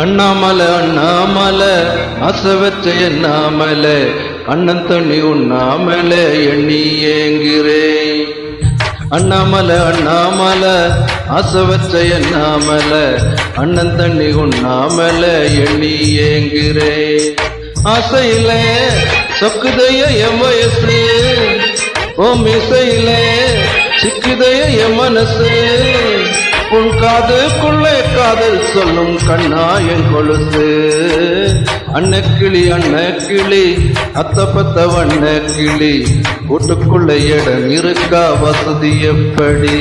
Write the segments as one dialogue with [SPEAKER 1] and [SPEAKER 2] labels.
[SPEAKER 1] அண்ணாமலை அண்ணாமலை ஆசை வச்ச எண்ணாமலை அண்ணன் தண்ணி உண்ணாமலை எண்ணி ஏங்குறேன். அண்ணாமலை அண்ணாமலை ஆசை வச்ச எண்ணாமலை அண்ணன் தண்ணி உண்ணாமலை எண்ணி ஏங்குறேன். ஆசையில சொக்குதைய என் வயசு, ஓம் இசையில சிக்குதைய என் மனசு, உன் காதுக்குள்ளே காதல் சொல்லும் கண்ணா என் கொலுசு. அன்னக்கிளி அன்னக்கிளி அத்தப்பத்த வண்ண கிளி, வீட்டுக்குள்ள இடம் இருக்கா வசதி எப்படி?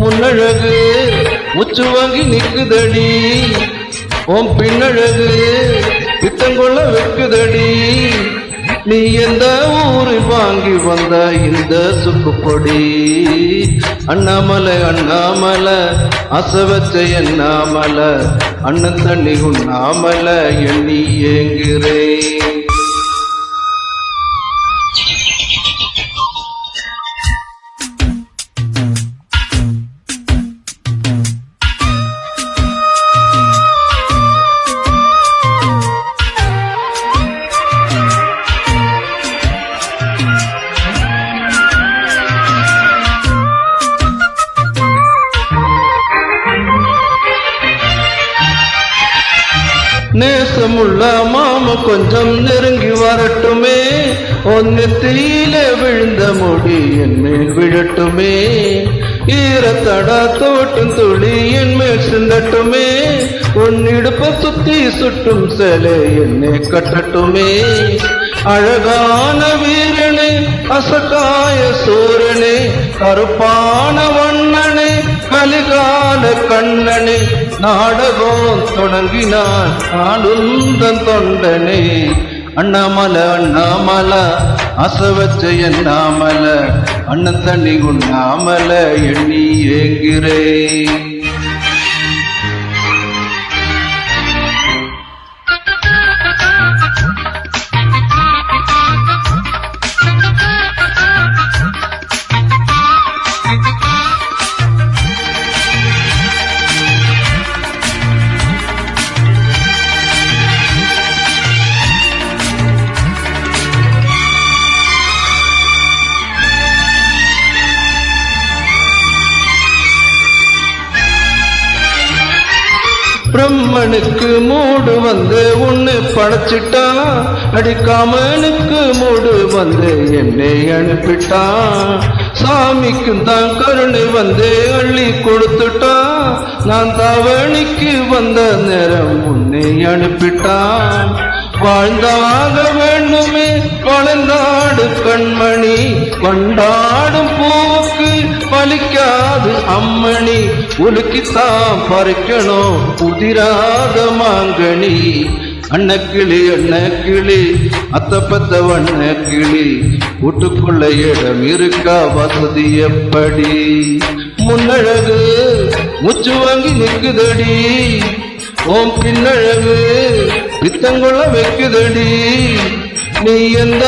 [SPEAKER 1] முன்னழகு முச்சு வாங்கி நிக்குதடி, உன் பின்னழகு பித்தங்கொள்ள வைக்குதடி. நீ எந்த ஊரில் வாங்கி வந்த இந்த சுக்குப்பொடி? அண்ணாமலை அண்ணாமலை ஆசை வச்ச எண்ணாமலை அண்ணன் தண்ணி உண்ணாமலை எண்ணி ஏங்குறேன். நேசமுள்ள மாம கொஞ்சம் நெருங்கி வரட்டுமே, ஒன்னத்தில விழுந்த முடி என் மேல் விழட்டுமே. ஈரத்தடா தோட்டும் துளி என் மேல் சிந்தட்டுமே, உன்னிடுப்ப சுத்தி சுட்டும் சேலை என்னை கட்டட்டுமே. அழகான வீரனே அசகாய சூரனே, கருப்பான வண்ணனே கலிகால கண்ணனே, நாடகம் தொடங்கினான் நாடுந்தன் தொண்டனே. அண்ணாமலை அண்ணாமலை ஆசை வச்ச எண்ணாமலை அண்ணன் தண்ணி உண்ணாமலை எண்ணி ஏங்குறேன். பிரம்மனுக்கு மூடு வந்து உன்னை படைச்சிட்டான், அடிக்காமனுக்கு மூடு வந்து என்னை அனுப்பிட்டான். சாமிக்கும் தான் கருணை வந்து அள்ளி கொடுத்துட்டான், நான் தவணிக்கு வந்த நேரம் உன்னை அனுப்பிட்டான். வாழ்ந்தாக வேண்டுமே வளர்ந்தாடு கண்மணி, கொண்டாடும் பூவுக்கு பலிக்காது அம்மணி. உலுக்கித்தான் பறிக்கணும் உதிராத மாங்கனி. அன்னக்கிளி அன்னக்கிளி அத்தப்பத்த வண்ண கிளி, வீட்டுக்குள்ள இடம் இருக்கா வசதி எப்படி? முன்னழகு முச்சு வாங்கி நிக்குதடி, ஓம் பின்னழகு பித்தங்கொள்ள வைக்குதடி. நீ எந்த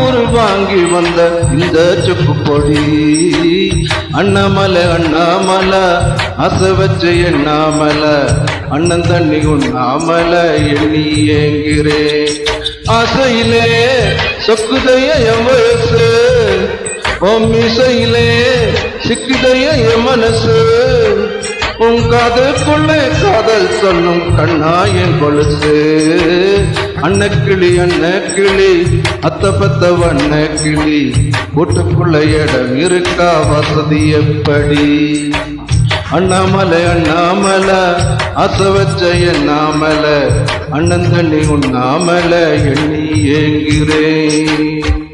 [SPEAKER 1] ஊரு வாங்கி வந்த இந்த சுக்கு பொடி? அண்ணாமலை அண்ணாமலை ஆசை வச்ச எண்ணாமலை அண்ணன் தண்ணி உண்ணாமலை எண்ணி ஏங்குறேன். ஆசையிலே சொக்குதைய என் வயசு, ஓம் இசையிலே சிக்குதைய என் மனசு, உன் காதுக்குள்ளே காதல் சொல்லும் கண்ணா என் கொலுசு. அன்னக்கிளி அன்னக்கிளி அத்தப்பத்த வண்ண கிளி, வீட்டுக்குள்ள இடம் இருக்கா வசதி எப்படி? அண்ணாமலை அண்ணாமலை ஆசை வச்ச எண்ணாமலை அண்ணன் தண்ணி உண்ணாமலை எண்ணி ஏங்குறேன்.